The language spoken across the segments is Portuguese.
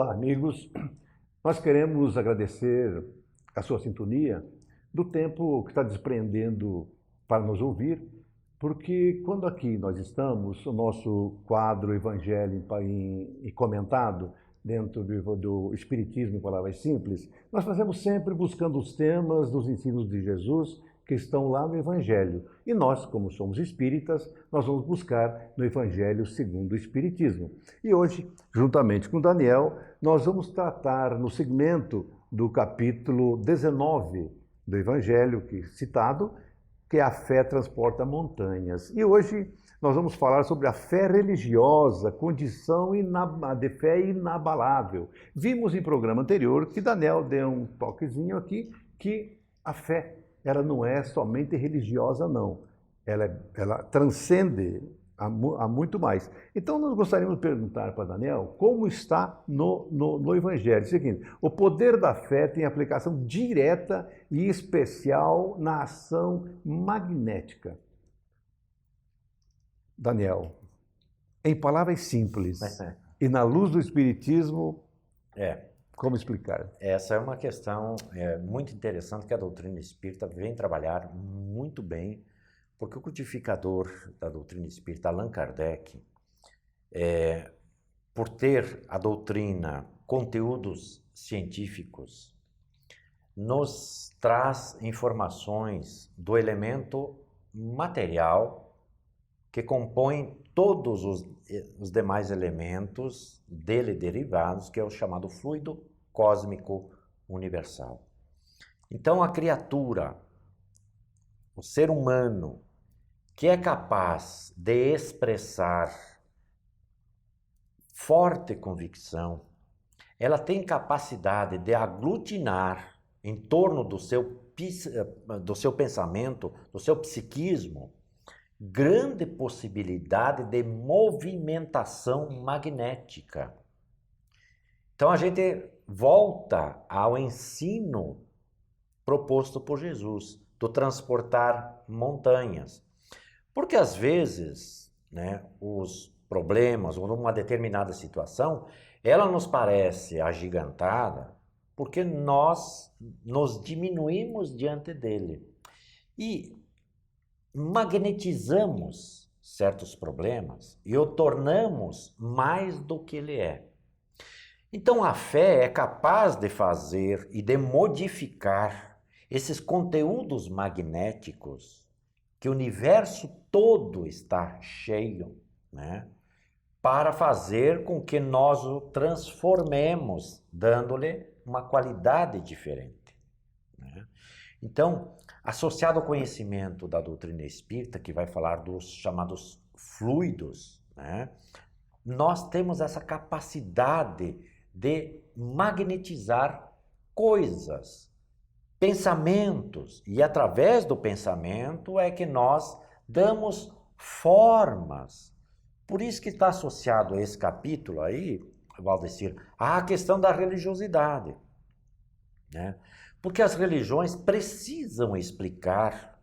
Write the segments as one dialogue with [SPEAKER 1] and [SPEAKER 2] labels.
[SPEAKER 1] Olá, amigos. Nós queremos agradecer a sua sintonia do tempo que está desprendendo para nos ouvir, porque quando aqui nós estamos, o nosso quadro Evangelho e comentado dentro do Espiritismo em Palavras Simples, nós fazemos sempre buscando os temas dos ensinos de Jesus que estão lá no Evangelho. E nós, como somos espíritas, nós vamos buscar no Evangelho segundo o Espiritismo. E hoje, juntamente com Daniel, nós vamos tratar no segmento do capítulo 19 do Evangelho citado, que é a fé transporta montanhas. E hoje nós vamos falar sobre a fé religiosa, condição de fé inabalável. Vimos em programa anterior que Daniel deu um toquezinho aqui, que a fé ela não é somente religiosa, não. Ela transcende a muito mais. Então, nós gostaríamos de perguntar para Daniel como está no Evangelho. Seguinte, o poder da fé tem aplicação direta e especial na ação magnética. Daniel, em palavras simples e na luz do Espiritismo, como explicar?
[SPEAKER 2] Essa é uma questão muito interessante que a doutrina espírita vem trabalhar muito bem, porque o codificador da doutrina espírita, Allan Kardec, por ter a doutrina conteúdos científicos, nos traz informações do elemento material que compõe todos os demais elementos dele derivados, que é o chamado fluido cósmico universal. Então, a criatura, o ser humano, que é capaz de expressar forte convicção, ela tem capacidade de aglutinar em torno do seu pensamento, do seu psiquismo, grande possibilidade de movimentação magnética. Então a gente volta ao ensino proposto por Jesus, do transportar montanhas. Porque às vezes, os problemas ou uma determinada situação, ela nos parece agigantada porque nós nos diminuímos diante dele. E magnetizamos certos problemas e o tornamos mais do que ele é. Então a fé é capaz de fazer e de modificar esses conteúdos magnéticos que o universo todo está cheio, para fazer com que nós o transformemos, dando-lhe uma qualidade diferente. Então, associado ao conhecimento da doutrina espírita, que vai falar dos chamados fluidos, nós temos essa capacidade de magnetizar coisas, pensamentos, e através do pensamento é que nós damos formas. Por isso que está associado a esse capítulo aí, Valdecir, a questão da religiosidade, Porque as religiões precisam explicar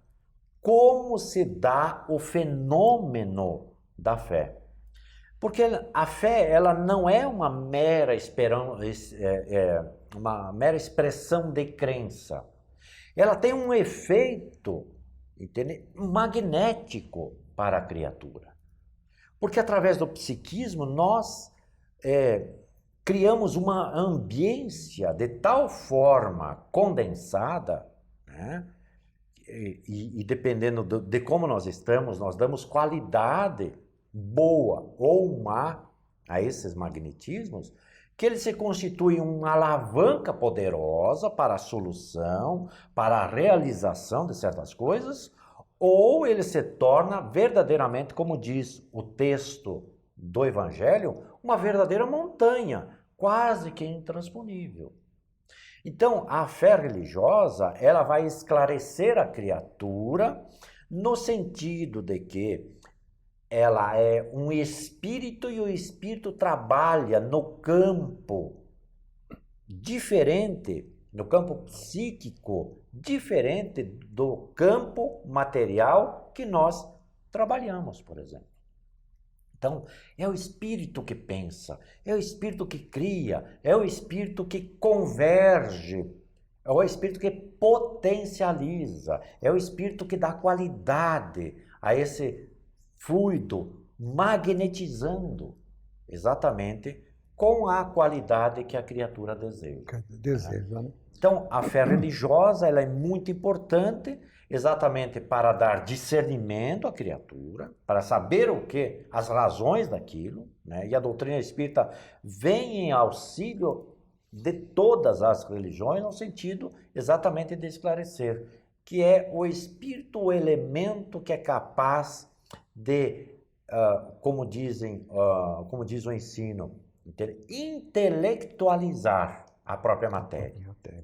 [SPEAKER 2] como se dá o fenômeno da fé. Porque a fé ela não é uma mera expressão de crença. Ela tem um efeito, magnético para a criatura. Porque através do psiquismo nós criamos uma ambiência de tal forma condensada, e dependendo de como nós estamos, nós damos qualidade boa ou má a esses magnetismos, que ele se constitui uma alavanca poderosa para a solução, para a realização de certas coisas, ou ele se torna verdadeiramente, como diz o texto do Evangelho, uma verdadeira montanha, quase que intransponível. Então, a fé religiosa, ela vai esclarecer a criatura no sentido de que ela é um espírito e o espírito trabalha no campo diferente, no campo psíquico, diferente do campo material que nós trabalhamos, por exemplo. Então, é o espírito que pensa, é o espírito que cria, é o espírito que converge, é o espírito que potencializa, é o espírito que dá qualidade a esse fluido, magnetizando exatamente com a qualidade que a criatura deseja.
[SPEAKER 1] Deseja, né?
[SPEAKER 2] Então, a fé religiosa ela é muito importante exatamente para dar discernimento à criatura, para saber o que, as razões daquilo, né? E a doutrina espírita vem em auxílio de todas as religiões no sentido exatamente de esclarecer que é o espírito o elemento que é capaz de, como diz o ensino, intelectualizar a própria matéria,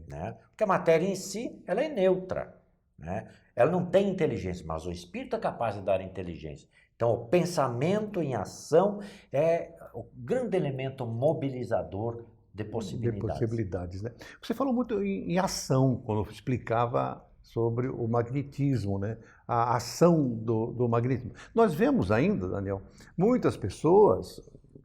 [SPEAKER 2] né? Porque a matéria em si, ela é neutra, né? Ela não tem inteligência, mas o espírito é capaz de dar inteligência. Então, o pensamento em ação é o grande elemento mobilizador de possibilidades.
[SPEAKER 1] De possibilidades, né? Você falou muito em ação, quando explicava sobre o magnetismo, né? A ação do magnetismo. Nós vemos ainda, Daniel, muitas pessoas,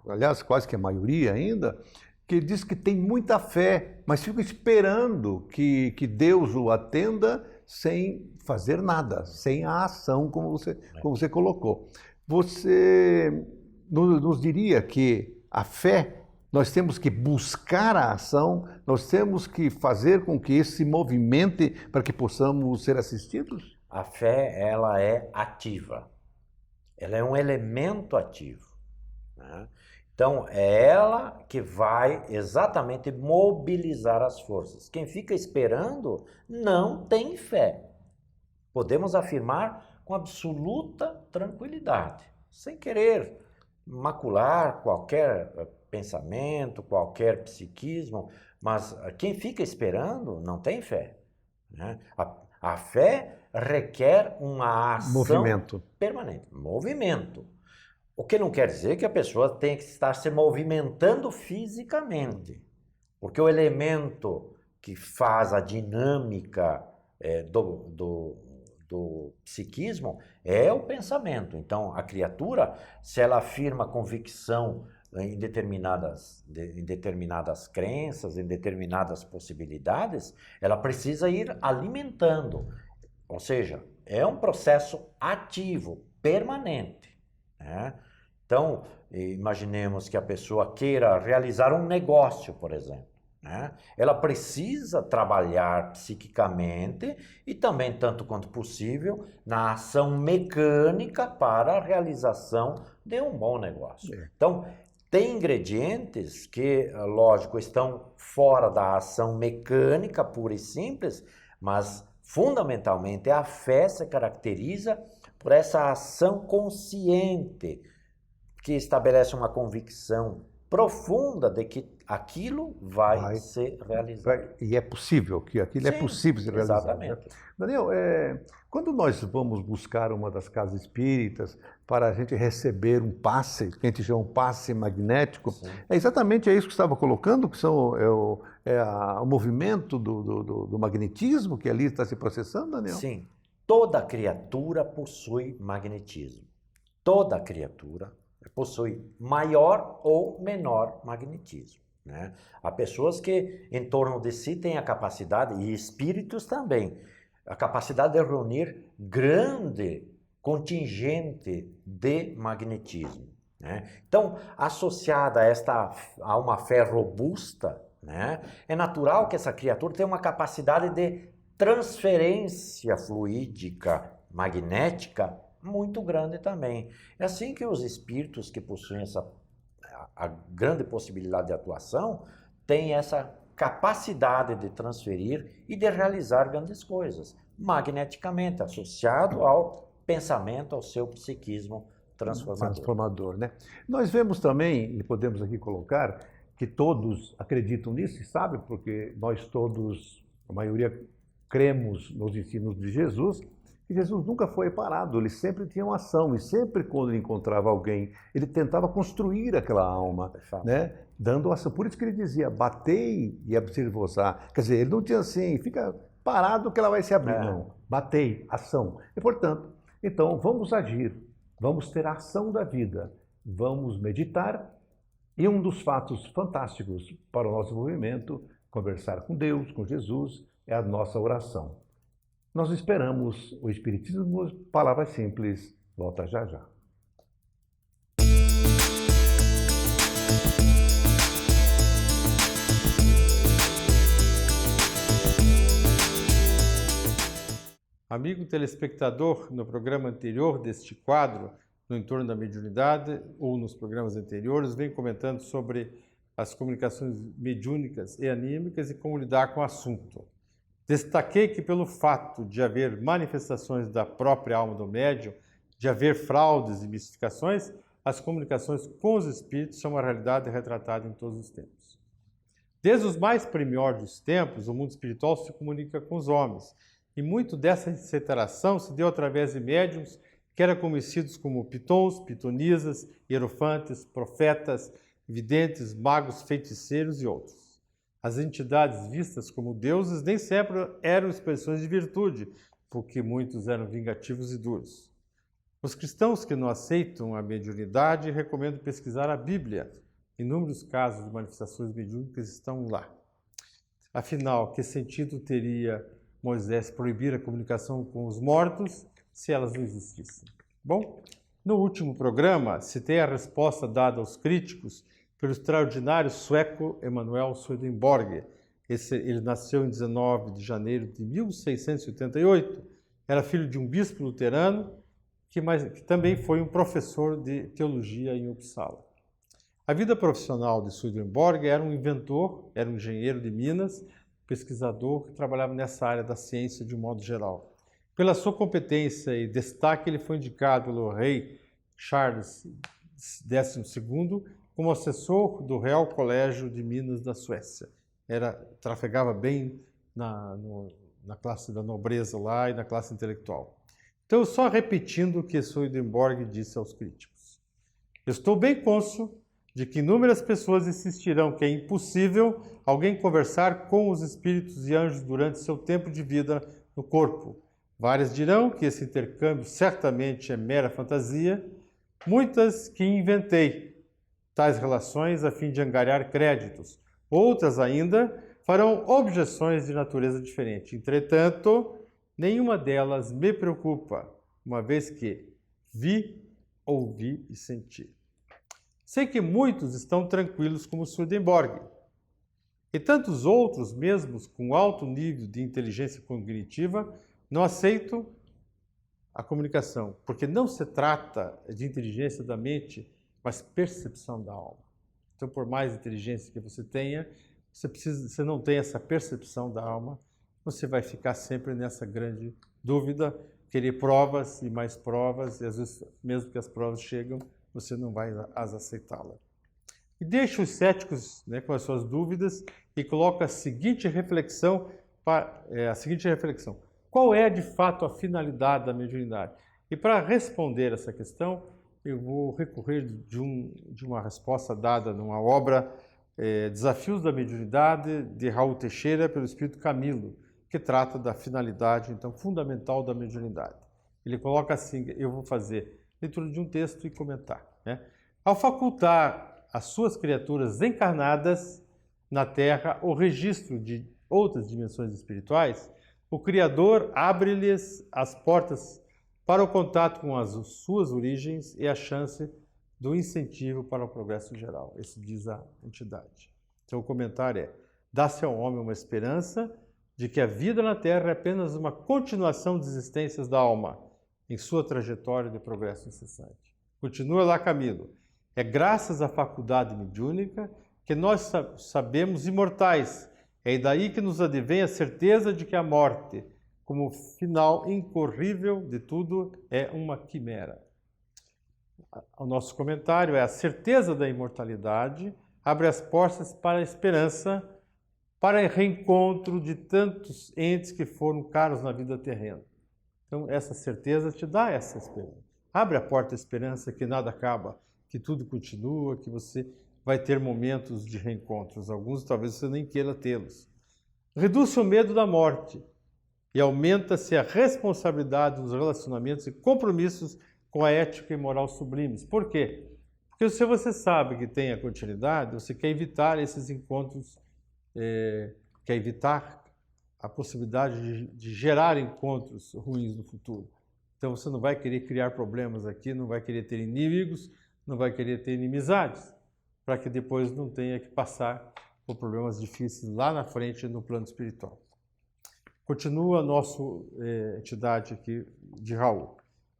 [SPEAKER 1] aliás, quase que a maioria ainda, que diz que tem muita fé, mas fica esperando que Deus o atenda sem fazer nada, sem a ação, como você colocou. Você nos diria que a fé, nós temos que buscar a ação, nós temos que fazer com que isso se movimente para que possamos ser assistidos?
[SPEAKER 2] A fé, ela é ativa. Ela é um elemento ativo, né? Então, é ela que vai exatamente mobilizar as forças. Quem fica esperando não tem fé. Podemos afirmar com absoluta tranquilidade, sem querer macular qualquer pensamento, qualquer psiquismo, mas quem fica esperando não tem fé, né? A fé requer uma ação permanente, movimento. O que não quer dizer que a pessoa tenha que estar se movimentando fisicamente, porque o elemento que faz a dinâmica do psiquismo é o pensamento. Então, a criatura, se ela afirma convicção em determinadas crenças, em determinadas possibilidades, ela precisa ir alimentando. Ou seja, é um processo ativo, permanente, né? Então, imaginemos que a pessoa queira realizar um negócio, por exemplo, né? Ela precisa trabalhar psiquicamente e também, tanto quanto possível, na ação mecânica para a realização de um bom negócio. Então, tem ingredientes que, lógico, estão fora da ação mecânica pura e simples, mas, fundamentalmente, a fé se caracteriza por essa ação consciente, que estabelece uma convicção profunda de que aquilo vai ser realizado.
[SPEAKER 1] E é possível, que aquilo é possível ser realizado.
[SPEAKER 2] Exatamente.
[SPEAKER 1] Né? Daniel, quando nós vamos buscar uma das casas espíritas para a gente receber um passe, que a gente chama um passe magnético, é exatamente isso que você estava colocando, que o movimento do magnetismo que ali está se processando, Daniel?
[SPEAKER 2] Sim. Toda criatura possui magnetismo. Toda criatura possui maior ou menor magnetismo, né? Há pessoas que em torno de si têm a capacidade, e espíritos também, a capacidade de reunir grande contingente de magnetismo, né? Então, associada a uma fé robusta, né, é natural que essa criatura tenha uma capacidade de transferência fluídica magnética muito grande também. É assim que os espíritos que possuem a grande possibilidade de atuação têm essa capacidade de transferir e de realizar grandes coisas, magneticamente, associado ao pensamento, ao seu psiquismo transformador.
[SPEAKER 1] Né? Nós vemos também, e podemos aqui colocar, que todos acreditam nisso, e sabem, porque nós todos, a maioria, cremos nos ensinos de Jesus, que Jesus nunca foi parado, ele sempre tinha uma ação, e sempre quando ele encontrava alguém, ele tentava construir aquela alma, né? Dando ação. Por isso que ele dizia, batei e abrir-vos-á. Quer dizer, ele não tinha assim, fica parado que ela vai se abrir, não. Batei, ação. E, portanto, então, vamos agir, vamos ter a ação da vida, vamos meditar e um dos fatos fantásticos para o nosso movimento, conversar com Deus, com Jesus, é a nossa oração. Nós esperamos o Espiritismo, palavras simples, volta já já.
[SPEAKER 3] Amigo telespectador, no programa anterior deste quadro, no entorno da mediunidade, ou nos programas anteriores, vem comentando sobre as comunicações mediúnicas e anímicas e como lidar com o assunto. Destaquei que pelo fato de haver manifestações da própria alma do médium, de haver fraudes e mistificações, as comunicações com os espíritos são uma realidade retratada em todos os tempos. Desde os mais primórdios tempos, o mundo espiritual se comunica com os homens, e muito dessa interação se deu através de médiuns que eram conhecidos como pitons, pitonisas, hierofantes, profetas, videntes, magos, feiticeiros e outros. As entidades vistas como deuses nem sempre eram expressões de virtude, porque muitos eram vingativos e duros. Os cristãos que não aceitam a mediunidade recomendo pesquisar a Bíblia. Inúmeros casos de manifestações mediúnicas estão lá. Afinal, que sentido teria Moisés proibir a comunicação com os mortos se elas não existissem? Bom, no último programa, citei a resposta dada aos críticos pelo extraordinário sueco Emanuel Swedenborg. Ele nasceu em 19 de janeiro de 1688, era filho de um bispo luterano que também foi um professor de teologia em Uppsala. A vida profissional de Swedenborg era um inventor, era um engenheiro de minas, pesquisador que trabalhava nessa área da ciência de um modo geral. Pela sua competência e destaque, ele foi indicado pelo rei Charles XII como assessor do Real Colégio de Minas da Suécia. Trafegava bem na classe da nobreza lá e na classe intelectual. Então, só repetindo o que Swedenborg disse aos críticos. Eu estou bem cônscio de que inúmeras pessoas insistirão que é impossível alguém conversar com os espíritos e anjos durante seu tempo de vida no corpo. Várias dirão que esse intercâmbio certamente é mera fantasia, muitas que inventei tais relações a fim de angariar créditos. Outras ainda farão objeções de natureza diferente. Entretanto, nenhuma delas me preocupa, uma vez que vi, ouvi e senti. Sei que muitos estão tranquilos como Swedenborg, e tantos outros, mesmo com alto nível de inteligência cognitiva, não aceitam a comunicação, porque não se trata de inteligência da mente, mas percepção da alma. Então, por mais inteligência que você tenha, você não tem essa percepção da alma, você vai ficar sempre nessa grande dúvida, querer provas e mais provas, e às vezes, mesmo que as provas chegam, você não vai as aceitá-la. E deixa os céticos com as suas dúvidas e coloca a seguinte reflexão. Qual é, de fato, a finalidade da mediunidade? E para responder essa questão, eu vou recorrer de uma resposta dada numa obra, Desafios da Mediunidade, de Raul Teixeira, pelo Espírito Camilo, que trata da finalidade, então, fundamental da mediunidade. Ele coloca assim, eu vou fazer leitura de um texto e comentar. Ao facultar as suas criaturas encarnadas na Terra o registro de outras dimensões espirituais, o Criador abre-lhes as portas para o contato com as suas origens e a chance do incentivo para o progresso geral. Isso diz a entidade. Então o comentário é: dá-se ao homem uma esperança de que a vida na Terra é apenas uma continuação das existências da alma em sua trajetória de progresso incessante. Continua lá Camilo. É graças à faculdade mediúnica que nós sabemos imortais. É daí que nos advém a certeza de que a morte, como final incorrível de tudo, é uma quimera. O nosso comentário é: a certeza da imortalidade abre as portas para a esperança, para o reencontro de tantos entes que foram caros na vida terrena. Então, essa certeza te dá essa esperança. Abre a porta da esperança que nada acaba, que tudo continua, que você vai ter momentos de reencontros. Alguns talvez você nem queira tê-los. Reduz-se o medo da morte e aumenta-se a responsabilidade dos relacionamentos e compromissos com a ética e moral sublimes. Por quê? Porque se você sabe que tem a continuidade, você quer evitar esses encontros, quer evitar a possibilidade de gerar encontros ruins no futuro. Então você não vai querer criar problemas aqui, não vai querer ter inimigos, não vai querer ter inimizades, para que depois não tenha que passar por problemas difíceis lá na frente no plano espiritual. Continua a nossa entidade aqui de Raul.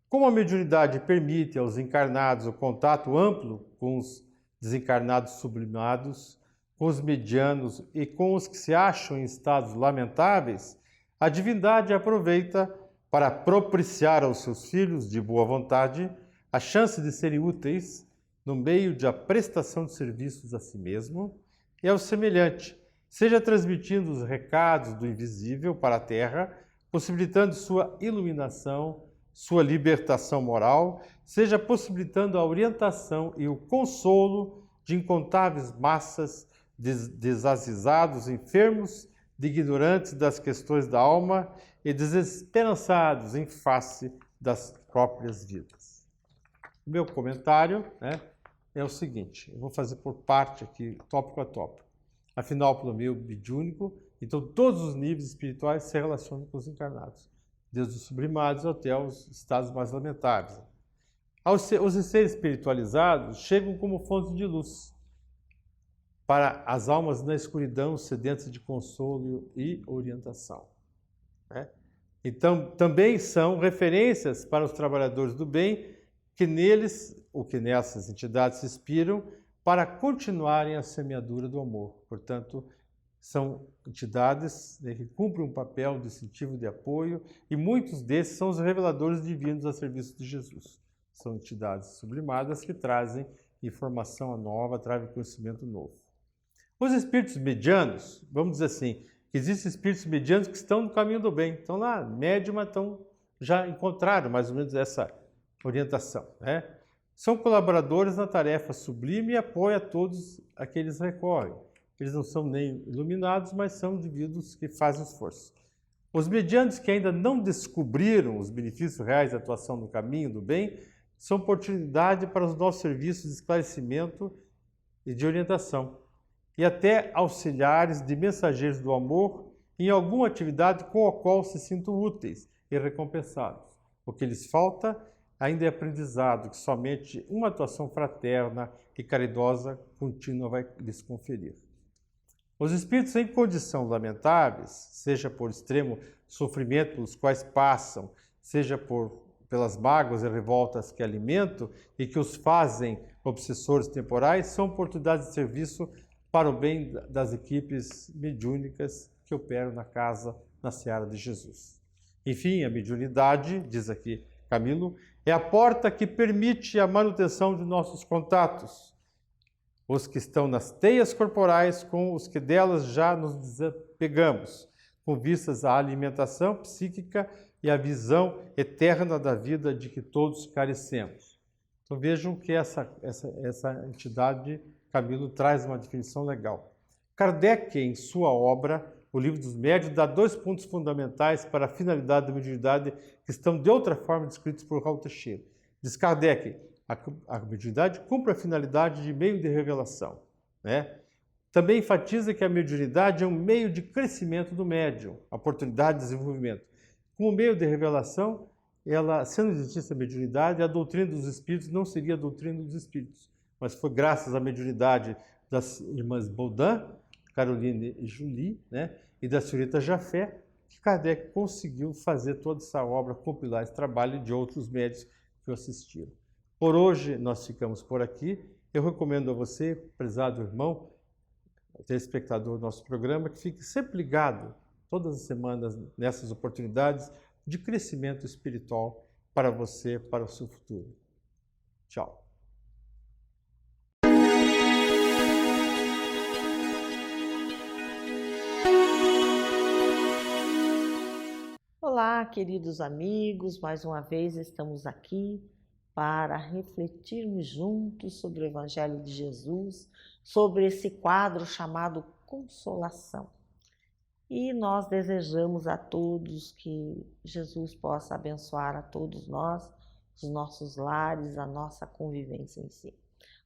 [SPEAKER 3] Como a mediunidade permite aos encarnados o contato amplo com os desencarnados sublimados, com os medianos e com os que se acham em estados lamentáveis, a divindade aproveita para propiciar aos seus filhos de boa vontade a chance de serem úteis no meio da prestação de serviços a si mesmo e ao semelhante, seja transmitindo os recados do invisível para a Terra, possibilitando sua iluminação, sua libertação moral, seja possibilitando a orientação e o consolo de incontáveis massas desazizados, enfermos, de ignorantes das questões da alma e desesperançados em face das próprias vidas. O meu comentário é o seguinte, eu vou fazer por parte aqui, tópico a tópico. Afinal, pelo meu mediúnico, então todos os níveis espirituais se relacionam com os encarnados, desde os sublimados até os estados mais lamentáveis. Os seres espiritualizados chegam como fontes de luz para as almas na escuridão sedentas de consolo e orientação. Então, também são referências para os trabalhadores do bem que neles, ou que nessas entidades se inspiram, para continuarem a semeadura do amor. Portanto, são entidades que cumprem um papel distintivo de apoio e muitos desses são os reveladores divinos a serviço de Jesus. São entidades sublimadas que trazem informação nova, trazem conhecimento novo. Os espíritos medianos, vamos dizer assim, que existem espíritos medianos que estão no caminho do bem, estão lá, médium, já encontraram mais ou menos essa orientação, São colaboradores na tarefa sublime e apoiam a todos a que eles recorrem. Eles não são nem iluminados, mas são indivíduos que fazem esforço. Os medianos que ainda não descobriram os benefícios reais da atuação no caminho do bem são oportunidade para os nossos serviços de esclarecimento e de orientação, e até auxiliares de mensageiros do amor em alguma atividade com a qual se sintam úteis e recompensados. O que lhes falta ainda é aprendizado que somente uma atuação fraterna e caridosa contínua vai lhes conferir. Os espíritos em condição lamentáveis, seja por extremo sofrimento pelos quais passam, seja pelas mágoas e revoltas que alimentam e que os fazem obsessores temporais, são oportunidades de serviço para o bem das equipes mediúnicas que operam na casa, na seara de Jesus. Enfim, a mediunidade, diz aqui Camilo, é a porta que permite a manutenção de nossos contatos, os que estão nas teias corporais com os que delas já nos desapegamos, com vistas à alimentação psíquica e à visão eterna da vida de que todos carecemos. Então vejam que essa entidade, Camilo, traz uma definição legal. Kardec, em sua obra, O Livro dos Médiuns, dá 2 pontos fundamentais para a finalidade da mediunidade que estão de outra forma descritos por Raul Teixeira. Diz Kardec, a mediunidade cumpre a finalidade de meio de revelação. Também enfatiza que a mediunidade é um meio de crescimento do médium, oportunidade de desenvolvimento. Como meio de revelação, sendo existisse a mediunidade, a doutrina dos espíritos não seria a doutrina dos espíritos, mas foi graças à mediunidade das irmãs Baudin, Caroline e Julie, e da senhorita Jafé, que Kardec conseguiu fazer toda essa obra, compilar esse trabalho de outros médiuns que o assistiram. Por hoje, nós ficamos por aqui. Eu recomendo a você, prezado irmão, telespectador do nosso programa, que fique sempre ligado, todas as semanas, nessas oportunidades de crescimento espiritual para você, para o seu futuro. Tchau.
[SPEAKER 4] Olá, queridos amigos, mais uma vez estamos aqui para refletirmos juntos sobre o Evangelho de Jesus, sobre esse quadro chamado Consolação. E nós desejamos a todos que Jesus possa abençoar a todos nós, os nossos lares, a nossa convivência em si.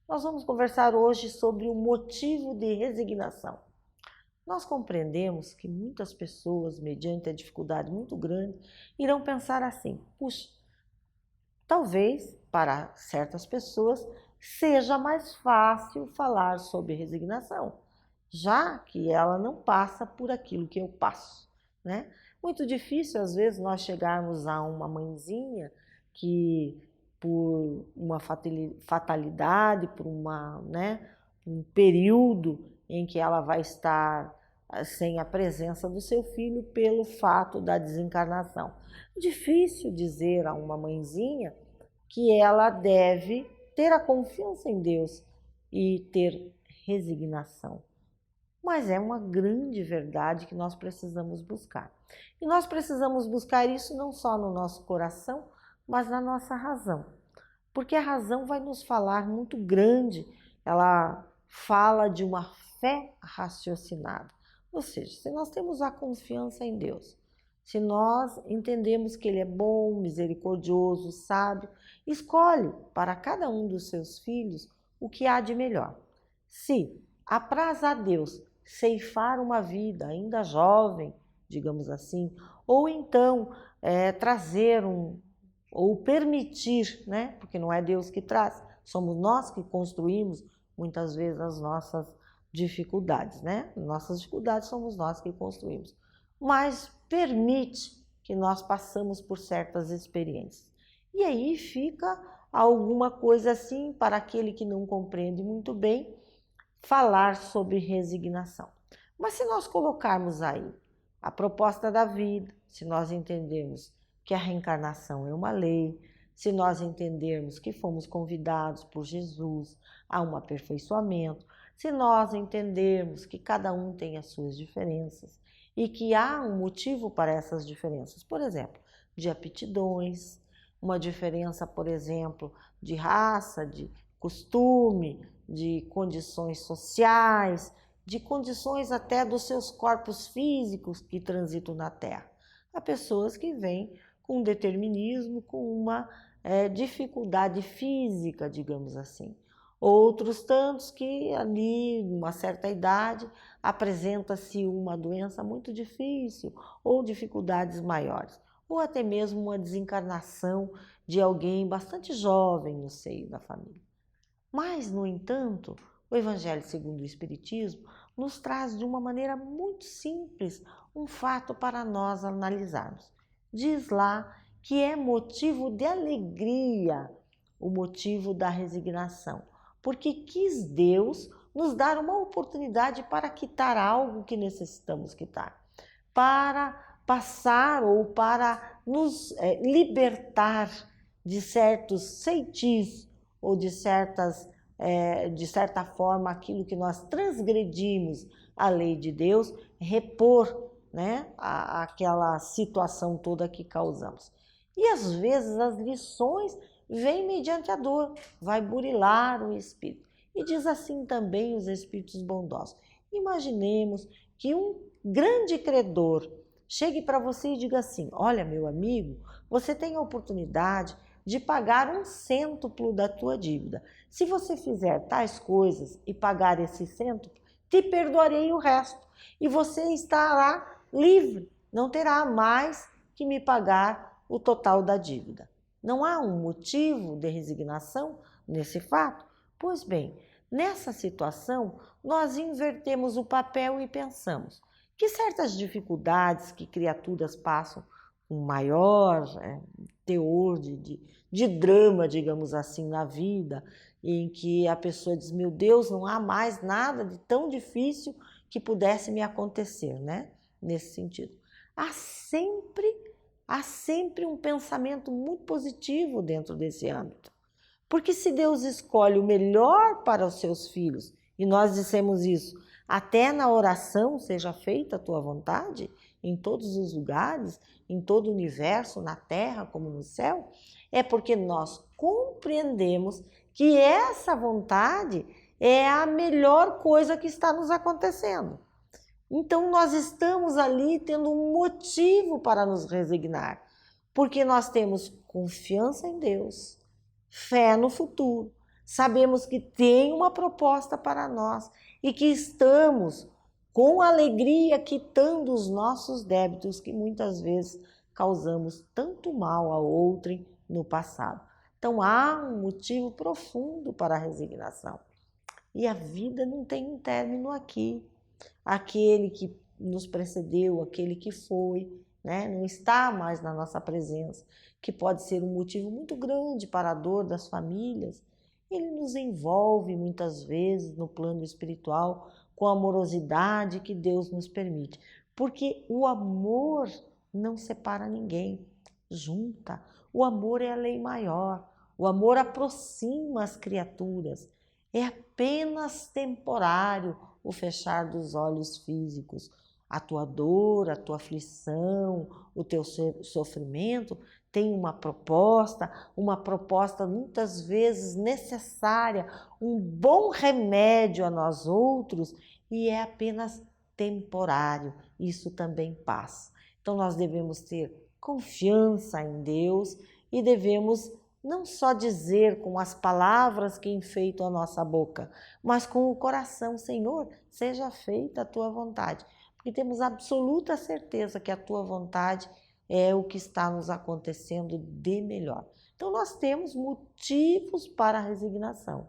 [SPEAKER 4] Nós vamos conversar hoje sobre o motivo de resignação. Nós compreendemos que muitas pessoas, mediante a dificuldade muito grande, irão pensar assim: puxa, talvez para certas pessoas seja mais fácil falar sobre resignação, já que ela não passa por aquilo que eu passo, né? Muito difícil, às vezes, nós chegarmos a uma mãezinha que, por uma fatalidade, por um período em que ela vai estar sem a presença do seu filho pelo fato da desencarnação. Difícil dizer a uma mãezinha que ela deve ter a confiança em Deus e ter resignação. Mas é uma grande verdade que nós precisamos buscar. E nós precisamos buscar isso não só no nosso coração, mas na nossa razão. Porque a razão vai nos falar muito grande, ela fala de uma fé raciocinada. Ou seja, se nós temos a confiança em Deus, se nós entendemos que Ele é bom, misericordioso, sábio, escolhe para cada um dos seus filhos o que há de melhor. Se apraz a Deus ceifar uma vida ainda jovem, digamos assim, ou então trazer ou permitir, né? Porque não é Deus que traz, somos nós que construímos muitas vezes as nossas dificuldades, né? Nossas dificuldades somos nós que construímos, mas permite que nós passamos por certas experiências. E aí fica alguma coisa assim para aquele que não compreende muito bem, falar sobre resignação. Mas se nós colocarmos aí a proposta da vida, se nós entendermos que a reencarnação é uma lei, se nós entendermos que fomos convidados por Jesus a um aperfeiçoamento, se nós entendermos que cada um tem as suas diferenças e que há um motivo para essas diferenças, por exemplo, de aptidões, uma diferença, por exemplo, de raça, de costume, de condições sociais, de condições até dos seus corpos físicos que transitam na Terra. Há pessoas que vêm com um determinismo, com uma dificuldade física, digamos assim. Outros tantos que ali, numa certa idade, apresenta-se uma doença muito difícil ou dificuldades maiores, ou até mesmo uma desencarnação de alguém bastante jovem no seio da família. Mas, no entanto, o Evangelho segundo o Espiritismo nos traz de uma maneira muito simples um fato para nós analisarmos. Diz lá que é motivo de alegria o motivo da resignação, porque quis Deus nos dar uma oportunidade para quitar algo que necessitamos quitar, para passar ou para nos libertar de certos ceitis ou de certa forma, aquilo que nós transgredimos a lei de Deus, repor, né, aquela situação toda que causamos. E às vezes as lições vêm mediante a dor, vai burilar o espírito. E diz assim também os espíritos bondosos. Imaginemos que um grande credor chegue para você e diga assim: olha, meu amigo, você tem a oportunidade de pagar 1/100 da tua dívida. Se você fizer tais coisas e pagar esse 100, te perdoarei o resto. E você estará livre, não terá mais que me pagar o total da dívida. Não há um motivo de resignação nesse fato? Pois bem, nessa situação, nós invertemos o papel e pensamos que certas dificuldades que criaturas passam com maior teor de drama, digamos assim, na vida, em que a pessoa diz: meu Deus, não há mais nada de tão difícil que pudesse me acontecer, né? Nesse sentido. Há sempre um pensamento muito positivo dentro desse âmbito. Porque se Deus escolhe o melhor para os seus filhos, e nós dissemos isso, até na oração seja feita a tua vontade, em todos os lugares, em todo o universo, na terra como no céu, é porque nós compreendemos que essa vontade é a melhor coisa que está nos acontecendo. Então nós estamos ali tendo um motivo para nos resignar, porque nós temos confiança em Deus, fé no futuro, sabemos que tem uma proposta para nós e que estamos com alegria quitando os nossos débitos que muitas vezes causamos tanto mal a outrem no passado. Então há um motivo profundo para a resignação. E a vida não tem um término aqui. Aquele que nos precedeu, aquele que foi, né, não está mais na nossa presença, que pode ser um motivo muito grande para a dor das famílias. Ele nos envolve muitas vezes no plano espiritual com a amorosidade que Deus nos permite. Porque o amor não separa ninguém, junta. O amor é a lei maior. O amor aproxima as criaturas. É apenas temporário o fechar dos olhos físicos. A tua dor, a tua aflição, o teu sofrimento tem uma proposta muitas vezes necessária, um bom remédio a nós outros, e é apenas temporário. Isso também passa. Então nós devemos ter confiança em Deus e devemos não só dizer com as palavras que enfeitam a nossa boca, mas com o coração: Senhor, seja feita a tua vontade. Porque temos absoluta certeza que a tua vontade é o que está nos acontecendo de melhor. Então nós temos motivos para a resignação.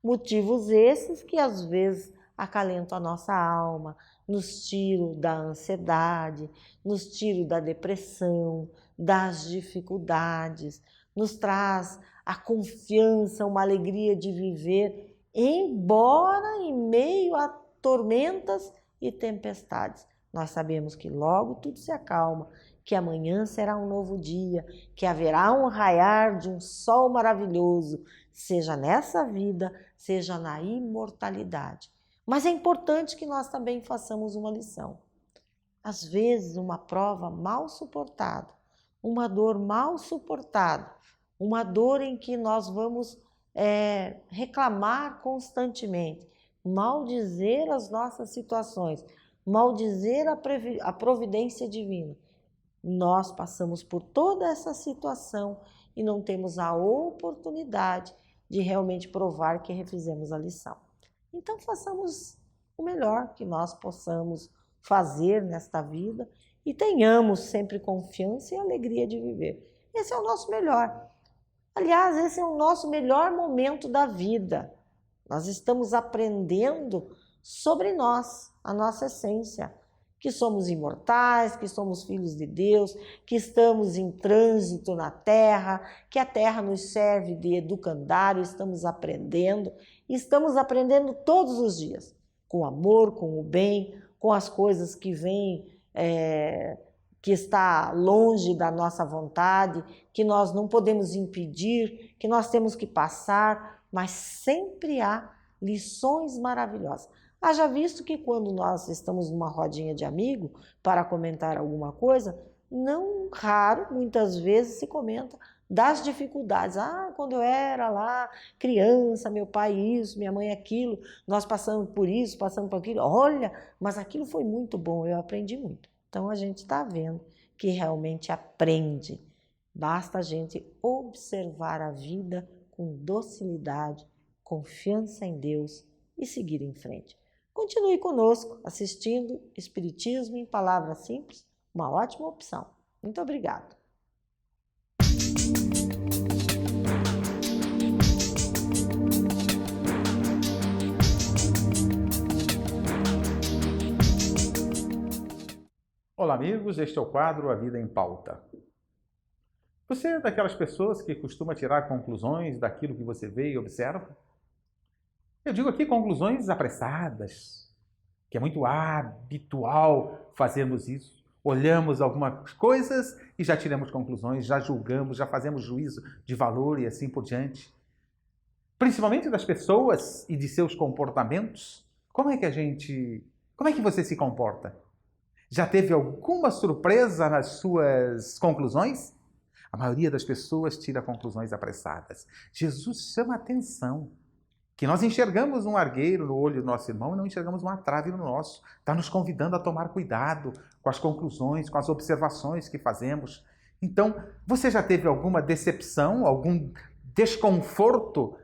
[SPEAKER 4] Motivos esses que às vezes acalentam a nossa alma, nos tiram da ansiedade, nos tiram da depressão, das dificuldades, nos traz a confiança, uma alegria de viver, embora em meio a tormentas e tempestades. Nós sabemos que logo tudo se acalma, que amanhã será um novo dia, que haverá um raiar de um sol maravilhoso, seja nessa vida, seja na imortalidade. Mas é importante que nós também façamos uma lição. Às vezes, uma prova mal suportada, uma dor mal suportada, uma dor em que nós vamos reclamar constantemente, maldizer as nossas situações, maldizer a providência divina. Nós passamos por toda essa situação e não temos a oportunidade de realmente provar que refizemos a lição. Então façamos o melhor que nós possamos fazer nesta vida e tenhamos sempre confiança e alegria de viver. Esse é o nosso melhor. Aliás, esse é o nosso melhor momento da vida. Nós estamos aprendendo sobre nós, a nossa essência, que somos imortais, que somos filhos de Deus, que estamos em trânsito na Terra, que a Terra nos serve de educandário, estamos aprendendo todos os dias, com amor, com o bem, com as coisas que vêm, que está longe da nossa vontade, que nós não podemos impedir, que nós temos que passar, mas sempre há lições maravilhosas. Haja visto que quando nós estamos numa rodinha de amigo para comentar alguma coisa, não raro, muitas vezes se comenta das dificuldades. Quando eu era lá criança, meu pai isso, minha mãe aquilo, nós passamos por isso, passamos por aquilo. Olha, mas aquilo foi muito bom, eu aprendi muito. Então a gente está vendo que realmente aprende. Basta a gente observar a vida com docilidade, confiança em Deus e seguir em frente. Continue conosco assistindo Espiritismo em Palavras Simples, uma ótima opção. Muito obrigada.
[SPEAKER 5] Olá, amigos. Este é o quadro A Vida em Pauta. Você é daquelas pessoas que costuma tirar conclusões daquilo que você vê e observa? Eu digo aqui conclusões apressadas, que é muito habitual fazermos isso. Olhamos algumas coisas e já tiramos conclusões, já julgamos, já fazemos juízo de valor e assim por diante. Principalmente das pessoas e de seus comportamentos. Como é que você se comporta? Já teve alguma surpresa nas suas conclusões? A maioria das pessoas tira conclusões apressadas. Jesus chama a atenção que nós enxergamos um argueiro no olho do nosso irmão e não enxergamos uma trave no nosso. Está nos convidando a tomar cuidado com as conclusões, com as observações que fazemos. Então, você já teve alguma decepção, algum desconforto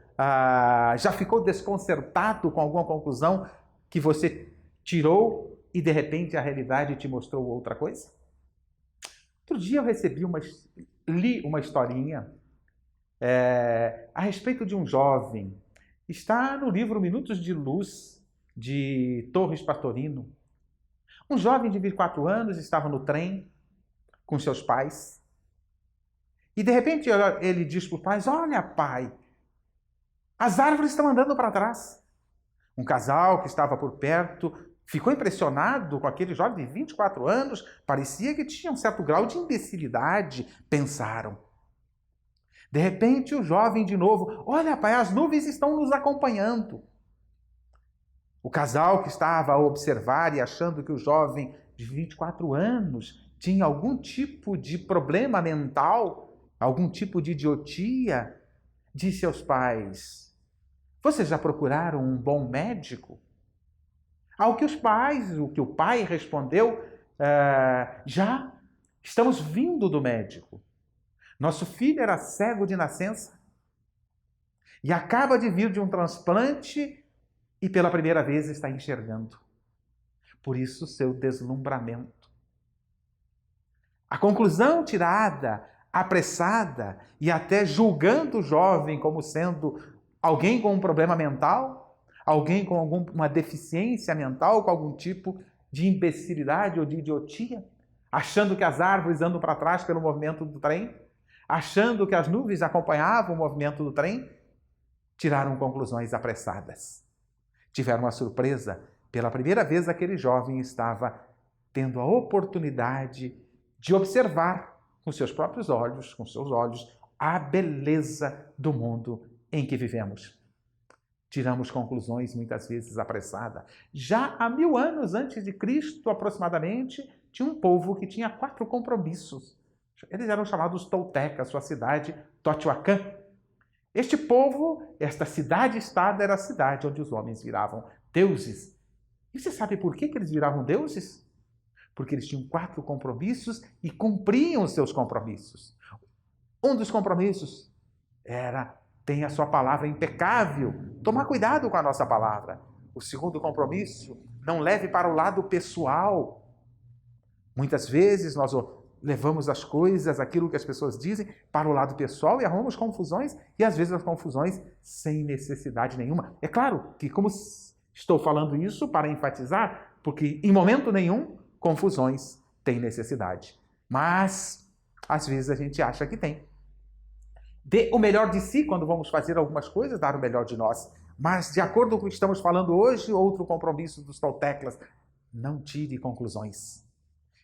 [SPEAKER 5] já ficou desconcertado com alguma conclusão que você tirou e de repente a realidade te mostrou outra coisa? Outro dia eu li uma historinha a respeito de um jovem. Está no livro Minutos de Luz, de Torres Pastorino. Um jovem de 24 anos estava no trem com seus pais. E de repente ele diz para os pais: olha, pai, as árvores estão andando para trás. Um casal que estava por perto ficou impressionado com aquele jovem de 24 anos. Parecia que tinha um certo grau de imbecilidade, pensaram. De repente o jovem de novo: olha, pai, as nuvens estão nos acompanhando. O casal que estava a observar e achando que o jovem de 24 anos tinha algum tipo de problema mental, algum tipo de idiotia, disse aos pais: vocês já procuraram um bom médico? Ao que o pai respondeu: já estamos vindo do médico. Nosso filho era cego de nascença e acaba de vir de um transplante e pela primeira vez está enxergando. Por isso, seu deslumbramento. A conclusão tirada, apressada e até julgando o jovem como sendo alguém com um problema mental, alguém com alguma deficiência mental, com algum tipo de imbecilidade ou de idiotia, achando que as árvores andam para trás pelo movimento do trem, achando que as nuvens acompanhavam o movimento do trem, tiraram conclusões apressadas. Tiveram uma surpresa. Pela primeira vez, aquele jovem estava tendo a oportunidade de observar com seus próprios olhos, com seus olhos, a beleza do mundo em que vivemos. Tiramos conclusões muitas vezes apressadas. Já há 1000 anos antes de Cristo, aproximadamente, tinha um povo que tinha 4 compromissos. Eles eram chamados toltecas, sua cidade, Teotihuacan. Este povo, esta cidade-estado, era a cidade onde os homens viravam deuses. E você sabe por que eles viravam deuses? Porque eles tinham 4 compromissos e cumpriam os seus compromissos. Um dos compromissos era: tenha a sua palavra impecável. Tomar cuidado com a nossa palavra. O segundo compromisso: não leve para o lado pessoal. Muitas vezes nós levamos as coisas, aquilo que as pessoas dizem, para o lado pessoal e arrumamos confusões, e às vezes as confusões sem necessidade nenhuma. É claro que, como estou falando isso para enfatizar, porque em momento nenhum confusões têm necessidade. Mas, às vezes a gente acha que tem. Dê o melhor de si quando vamos fazer algumas coisas, dar o melhor de nós. Mas, de acordo com o que estamos falando hoje, outro compromisso dos toltecas: não tire conclusões.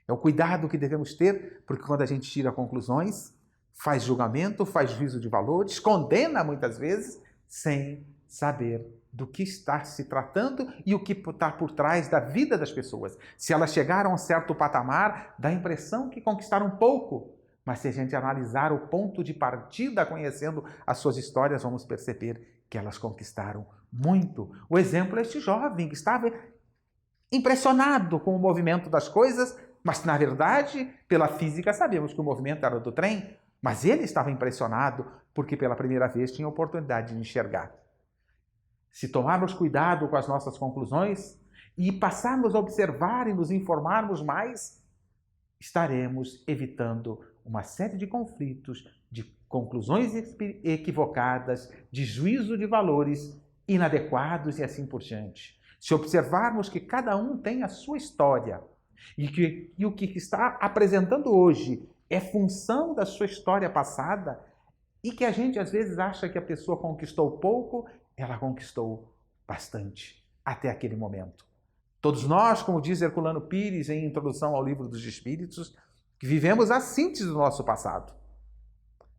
[SPEAKER 5] É o cuidado que devemos ter, porque quando a gente tira conclusões, faz julgamento, faz juízo de valores, condena muitas vezes, sem saber do que está se tratando e o que está por trás da vida das pessoas. Se elas chegaram a um certo patamar, dá a impressão que conquistaram pouco. Mas se a gente analisar o ponto de partida, conhecendo as suas histórias, vamos perceber que elas conquistaram muito. O exemplo é este jovem que estava impressionado com o movimento das coisas, mas, na verdade, pela física, sabemos que o movimento era do trem, mas ele estava impressionado porque, pela primeira vez, tinha a oportunidade de enxergar. Se tomarmos cuidado com as nossas conclusões e passarmos a observar e nos informarmos mais, estaremos evitando uma série de conflitos, de conclusões equivocadas, de juízo de valores inadequados e assim por diante. Se observarmos que cada um tem a sua história, e o que está apresentando hoje é função da sua história passada, e que a gente às vezes acha que a pessoa conquistou pouco, ela conquistou bastante até aquele momento. Todos nós, como diz Herculano Pires em Introdução ao Livro dos Espíritos, que vivemos a síntese do nosso passado.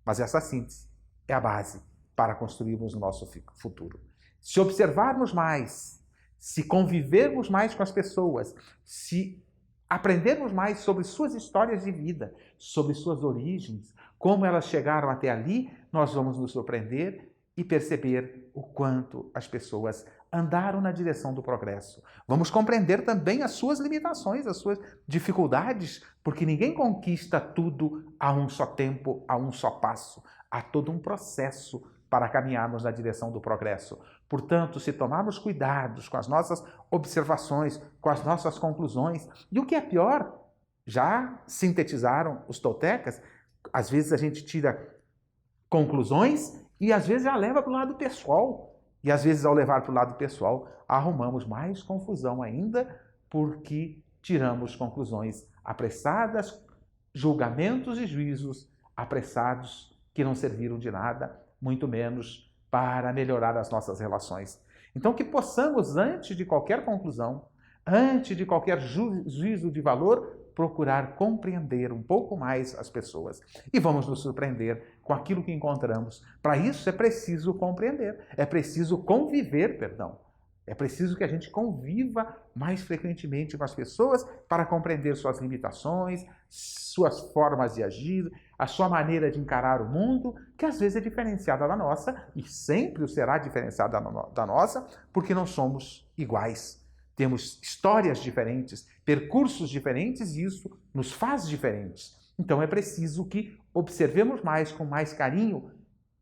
[SPEAKER 5] Mas essa síntese é a base para construirmos o nosso futuro. Se observarmos mais, se convivermos mais com as pessoas, se aprendermos mais sobre suas histórias de vida, sobre suas origens, como elas chegaram até ali, nós vamos nos surpreender e perceber o quanto as pessoas andaram na direção do progresso. Vamos compreender também as suas limitações, as suas dificuldades, porque ninguém conquista tudo a um só tempo, a um só passo. Há todo um processo para caminharmos na direção do progresso. Portanto, se tomarmos cuidados com as nossas observações, com as nossas conclusões, e o que é pior, já sintetizaram os toltecas, às vezes a gente tira conclusões e às vezes já leva para o lado pessoal. E às vezes, ao levar para o lado pessoal, arrumamos mais confusão ainda, porque tiramos conclusões apressadas, julgamentos e juízos apressados que não serviram de nada, muito menos para melhorar as nossas relações. Então, que possamos, antes de qualquer conclusão, antes de qualquer juízo de valor, procurar compreender um pouco mais as pessoas. E vamos nos surpreender com aquilo que encontramos. Para isso é preciso compreender, é preciso conviver, É preciso que a gente conviva mais frequentemente com as pessoas para compreender suas limitações, suas formas de agir, a sua maneira de encarar o mundo, que às vezes é diferenciada da nossa e sempre será diferenciada da nossa, porque não somos iguais. Temos histórias diferentes, percursos diferentes e isso nos faz diferentes. Então é preciso que observemos mais, com mais carinho,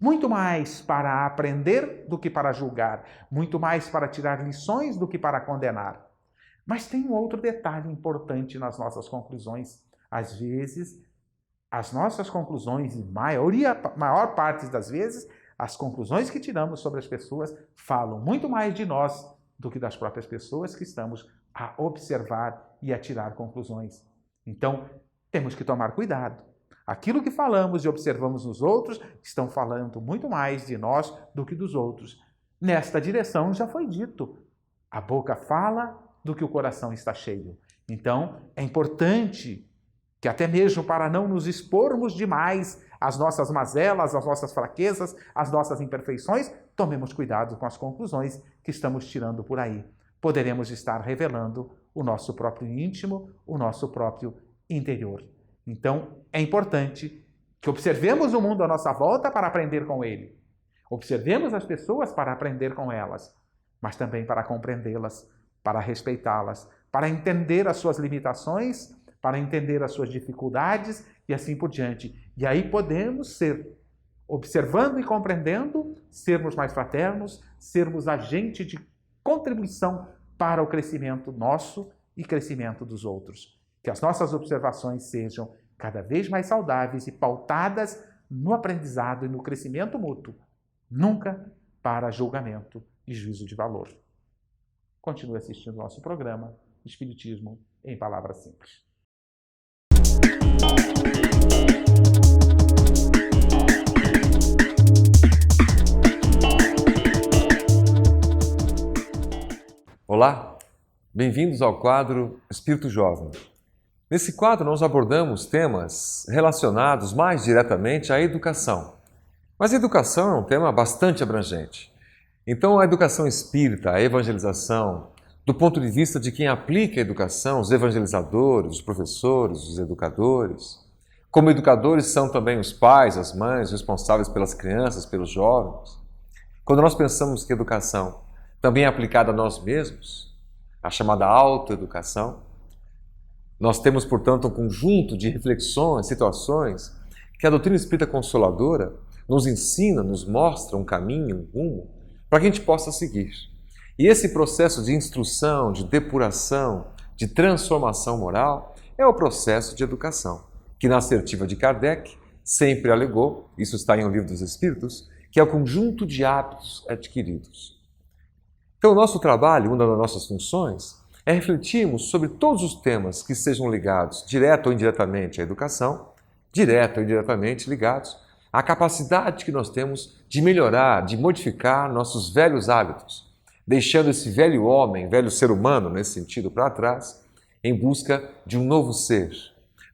[SPEAKER 5] muito mais para aprender do que para julgar, muito mais para tirar lições do que para condenar. Mas tem um outro detalhe importante nas nossas conclusões. Às vezes, as nossas conclusões, maior parte das vezes, as conclusões que tiramos sobre as pessoas falam muito mais de nós do que das próprias pessoas que estamos a observar e a tirar conclusões. Então, temos que tomar cuidado. Aquilo que falamos e observamos nos outros estão falando muito mais de nós do que dos outros. Nesta direção já foi dito. A boca fala do que o coração está cheio. Então, é importante que até mesmo para não nos expormos demais às nossas mazelas, às nossas fraquezas, às nossas imperfeições, tomemos cuidado com as conclusões que estamos tirando por aí. Poderemos estar revelando o nosso próprio íntimo, o nosso próprio interior. Então, é importante que observemos o mundo à nossa volta para aprender com ele. Observemos as pessoas para aprender com elas, mas também para compreendê-las, para respeitá-las, para entender as suas limitações, para entender as suas dificuldades e assim por diante. E aí podemos ser, observando e compreendendo, sermos mais fraternos, sermos agente de contribuição para o crescimento nosso e crescimento dos outros. Que as nossas observações sejam cada vez mais saudáveis e pautadas no aprendizado e no crescimento mútuo, nunca para julgamento e juízo de valor. Continue assistindo nosso programa Espiritismo em Palavras Simples.
[SPEAKER 6] Olá, bem-vindos ao quadro Espírito Jovem. Nesse quadro nós abordamos temas relacionados mais diretamente à educação. Mas a educação é um tema bastante abrangente. Então a educação espírita, a evangelização, do ponto de vista de quem aplica a educação, os evangelizadores, os professores, os educadores. Como educadores são também os pais, as mães, responsáveis pelas crianças, pelos jovens. Quando nós pensamos que a educação também é aplicada a nós mesmos, a chamada autoeducação, nós temos, portanto, um conjunto de reflexões, situações que a doutrina espírita consoladora nos ensina, nos mostra um caminho, um rumo, para que a gente possa seguir. E esse processo de instrução, de depuração, de transformação moral é o processo de educação, que na assertiva de Kardec sempre alegou, isso está em O Livro dos Espíritos, que é o conjunto de hábitos adquiridos. Então, o nosso trabalho, uma das nossas funções, é refletirmos sobre todos os temas que sejam ligados, direto ou indiretamente, à educação, direto ou indiretamente ligados à capacidade que nós temos de melhorar, de modificar nossos velhos hábitos, deixando esse velho homem, velho ser humano, nesse sentido, para trás, em busca de um novo ser,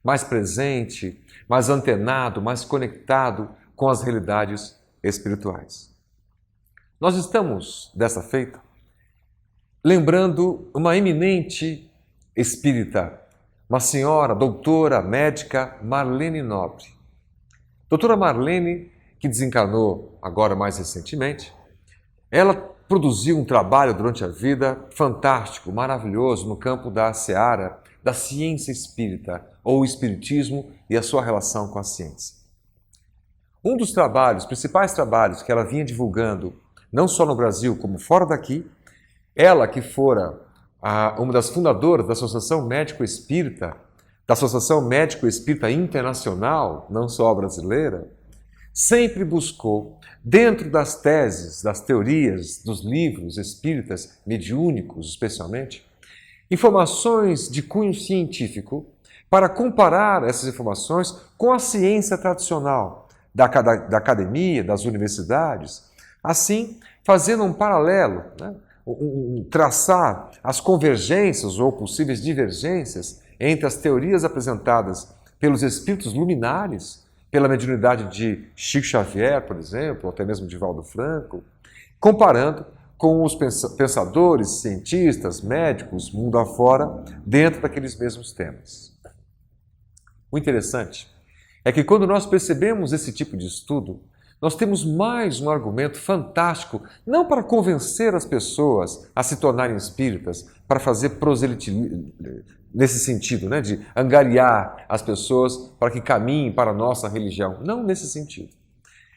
[SPEAKER 6] mais presente, mais antenado, mais conectado com as realidades espirituais. Nós estamos, dessa feita, lembrando uma eminente espírita, uma senhora, doutora, médica, Marlene Nobre. Doutora Marlene, que desencarnou agora mais recentemente, ela produziu um trabalho durante a vida fantástico, maravilhoso, no campo da seara da ciência espírita, ou o espiritismo e a sua relação com a ciência. Um dos trabalhos, principais trabalhos que ela vinha divulgando, não só no Brasil, como fora daqui, ela que fora uma das fundadoras da Associação Médico Espírita, da Associação Médico Espírita Internacional, não só brasileira, sempre buscou, dentro das teses, das teorias, dos livros espíritas, mediúnicos especialmente, informações de cunho científico para comparar essas informações com a ciência tradicional da academia, das universidades, assim fazendo um paralelo, né? Traçar as convergências ou possíveis divergências entre as teorias apresentadas pelos espíritos luminares, pela mediunidade de Chico Xavier, por exemplo, ou até mesmo de Valdo Franco, comparando com os pensadores, cientistas, médicos, mundo afora, dentro daqueles mesmos temas. O interessante é que quando nós percebemos esse tipo de estudo, nós temos mais um argumento fantástico, não para convencer as pessoas a se tornarem espíritas, para fazer proselitismo, nesse sentido, né, de angariar as pessoas para que caminhem para a nossa religião. Não nesse sentido.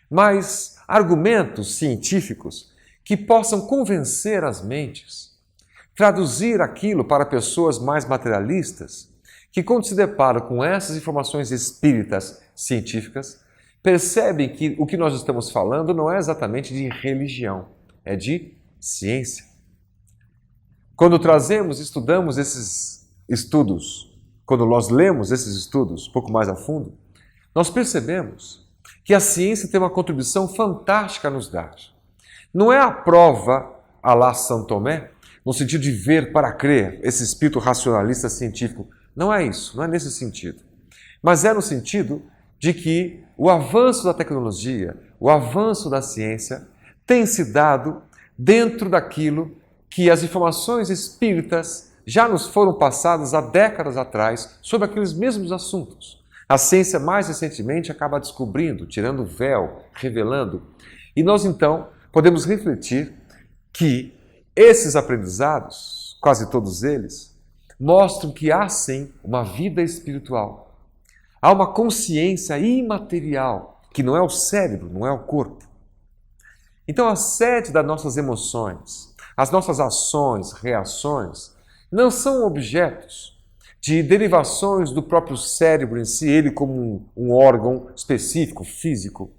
[SPEAKER 6] Mas argumentos científicos que possam convencer as mentes, traduzir aquilo para pessoas mais materialistas, que quando se deparam com essas informações espíritas científicas, percebem que o que nós estamos falando não é exatamente de religião, é de ciência. Quando estudamos esses estudos, quando nós lemos esses estudos um pouco mais a fundo, nós percebemos que a ciência tem uma contribuição fantástica a nos dar. Não é a prova à la São Tomé, no sentido de ver para crer, esse espírito racionalista científico. Não é isso, não é nesse sentido. Mas é no sentido de que o avanço da tecnologia, o avanço da ciência tem se dado dentro daquilo que as informações espíritas já nos foram passadas há décadas atrás sobre aqueles mesmos assuntos. A ciência mais recentemente acaba descobrindo, tirando o véu, revelando. E nós então podemos refletir que esses aprendizados, quase todos eles, mostram que há sim uma vida espiritual. Há uma consciência imaterial, que não é o cérebro, não é o corpo. Então a sede das nossas emoções, as nossas ações, reações, não são objetos de derivações do próprio cérebro em si, ele como um órgão específico, físico.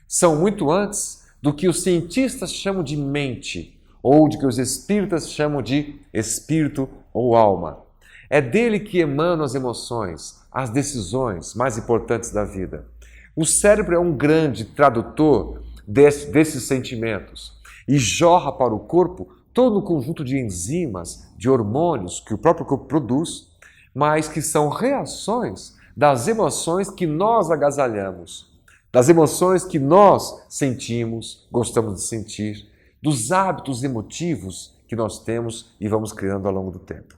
[SPEAKER 6] São muito antes do que os cientistas chamam de mente, ou de que os espíritas chamam de espírito ou alma. É dele que emanam as emoções, as decisões mais importantes da vida. O cérebro é um grande tradutor desses sentimentos e jorra para o corpo todo um conjunto de enzimas, de hormônios que o próprio corpo produz, mas que são reações das emoções que nós agasalhamos, das emoções que nós sentimos, gostamos de sentir, dos hábitos emotivos que nós temos e vamos criando ao longo do tempo.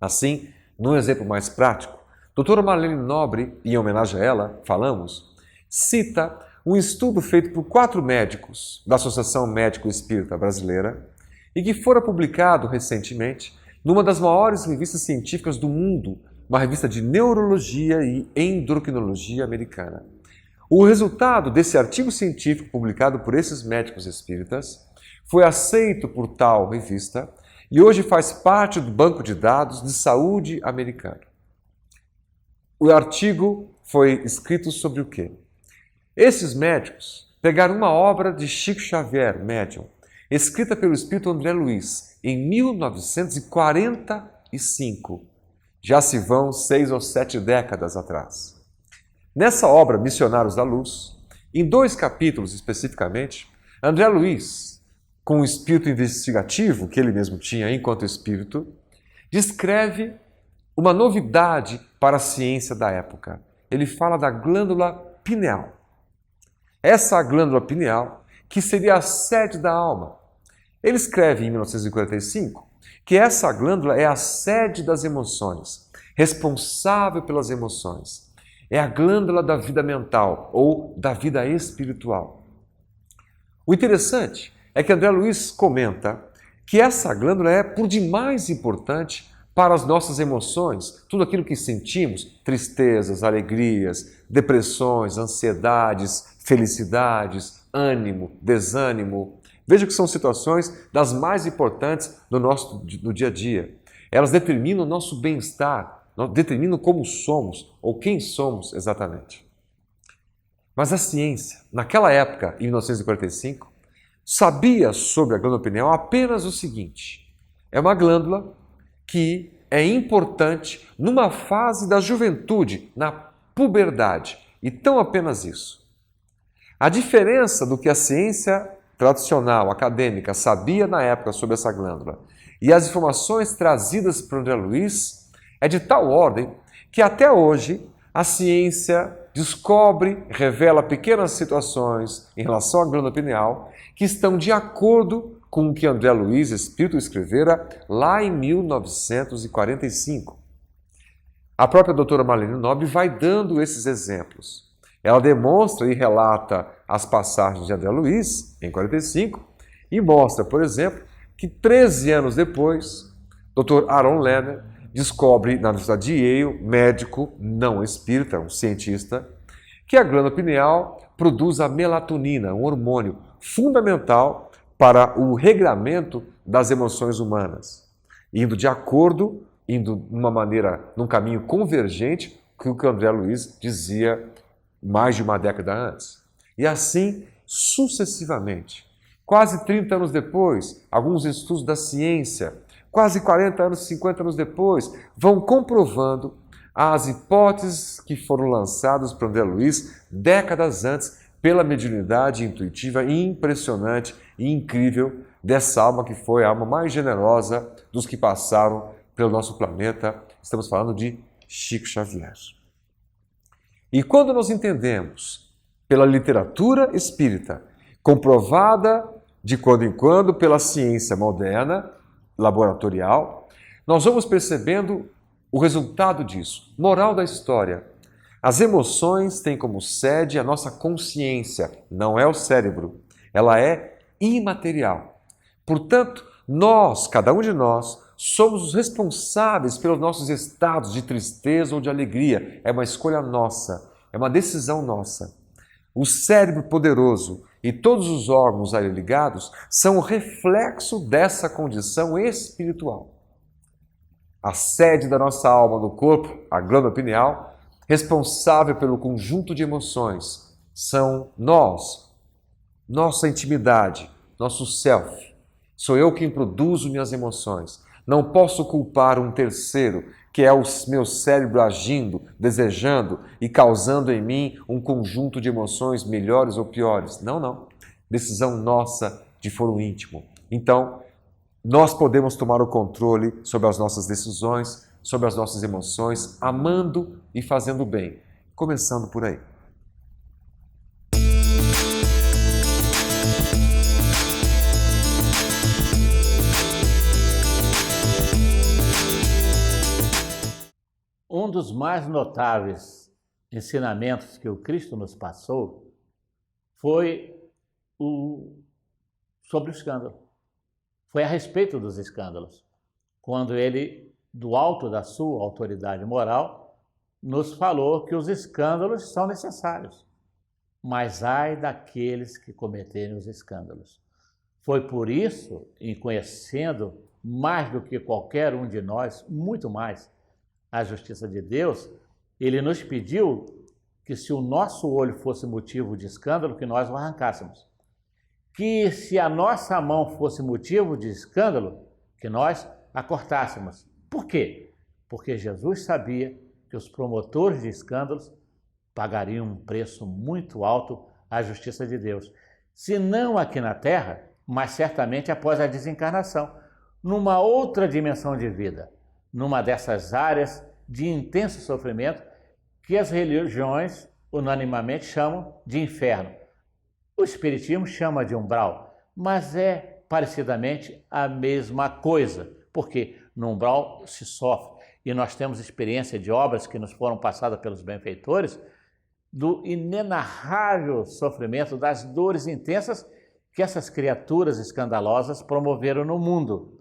[SPEAKER 6] Assim, num exemplo mais prático, doutora Marlene Nobre, em homenagem a ela, cita um estudo feito por 4 médicos da Associação Médico Espírita Brasileira e que fora publicado recentemente numa das maiores revistas científicas do mundo, uma revista de neurologia e endocrinologia americana. O resultado desse artigo científico publicado por esses médicos espíritas foi aceito por tal revista e hoje faz parte do banco de dados de saúde americano. O artigo foi escrito sobre o quê? Esses médicos pegaram uma obra de Chico Xavier, médium, escrita pelo espírito André Luiz em 1945. Já se vão 6 ou 7 décadas atrás. Nessa obra, Missionários da Luz, em 2 capítulos especificamente, André Luiz, com o espírito investigativo que ele mesmo tinha enquanto espírito, descreve uma novidade para a ciência da época. Ele fala da glândula pineal. Essa glândula pineal, que seria a sede da alma. Ele escreve em 1945 que essa glândula é a sede das emoções, responsável pelas emoções. É a glândula da vida mental ou da vida espiritual. O interessante é que André Luiz comenta que essa glândula é por demais importante para as nossas emoções, tudo aquilo que sentimos, tristezas, alegrias, depressões, ansiedades, felicidades, ânimo, desânimo. Veja que são situações das mais importantes no dia a dia. Elas determinam o nosso bem-estar, determinam como somos ou quem somos exatamente. Mas a ciência, naquela época, em 1945, sabia sobre a glândula pineal apenas o seguinte: é uma glândula que é importante numa fase da juventude, na puberdade, e tão apenas isso. A diferença do que a ciência tradicional, acadêmica, sabia na época sobre essa glândula e as informações trazidas por André Luiz é de tal ordem que até hoje a ciência descobre, revela pequenas situações em relação à glândula pineal que estão de acordo com o que André Luiz, espírito, escrevera lá em 1945. A própria doutora Marlene Nobre vai dando esses exemplos. Ela demonstra e relata as passagens de André Luiz, em 45, e mostra, por exemplo, que 13 anos depois, Dr. Aaron Lerner descobre na Universidade de Yale, médico, não espírita, um cientista, que a glândula pineal produz a melatonina, um hormônio fundamental para o regramento das emoções humanas, indo de acordo, indo num caminho convergente com o que o André Luiz dizia mais de uma década antes. E assim, sucessivamente. Quase 30 anos depois, alguns estudos da ciência, quase 40 anos, 50 anos depois, vão comprovando as hipóteses que foram lançadas por André Luiz décadas antes pela mediunidade intuitiva impressionante e incrível dessa alma que foi a alma mais generosa dos que passaram pelo nosso planeta. Estamos falando de Chico Xavier. E quando nós entendemos pela literatura espírita, comprovada de quando em quando pela ciência moderna, laboratorial, nós vamos percebendo o resultado disso. Moral da história: as emoções têm como sede a nossa consciência, não é o cérebro. Ela é imaterial. Portanto, nós, cada um de nós, somos os responsáveis pelos nossos estados de tristeza ou de alegria. É uma escolha nossa, é uma decisão nossa. O cérebro poderoso e todos os órgãos a ele ligados são o reflexo dessa condição espiritual. A sede da nossa alma no corpo, a glândula pineal, responsável pelo conjunto de emoções, são nós, nossa intimidade, nosso self. Sou eu quem produzo minhas emoções. Não posso culpar um terceiro, que é o meu cérebro agindo, desejando e causando em mim um conjunto de emoções melhores ou piores. Não, não. Decisão nossa de foro íntimo. Então, nós podemos tomar o controle sobre as nossas decisões, sobre as nossas emoções, amando e fazendo bem. Começando por aí.
[SPEAKER 7] Um dos mais notáveis ensinamentos que o Cristo nos passou foi sobre o escândalo. Foi a respeito dos escândalos, quando ele, do alto da sua autoridade moral, nos falou que os escândalos são necessários, mas ai daqueles que cometerem os escândalos. Foi por isso, em conhecendo mais do que qualquer um de nós, muito mais, a justiça de Deus, ele nos pediu que se o nosso olho fosse motivo de escândalo, que nós o arrancássemos. Que se a nossa mão fosse motivo de escândalo, que nós a cortássemos. Por quê? Porque Jesus sabia que os promotores de escândalos pagariam um preço muito alto à justiça de Deus. Se não aqui na Terra, mas certamente após a desencarnação, numa outra dimensão de vida, numa dessas áreas de intenso sofrimento que as religiões unanimamente chamam de inferno. O Espiritismo chama de umbral, mas é parecidamente a mesma coisa, porque no umbral se sofre, e nós temos experiência de obras que nos foram passadas pelos benfeitores, do inenarrável sofrimento, das dores intensas que essas criaturas escandalosas promoveram no mundo.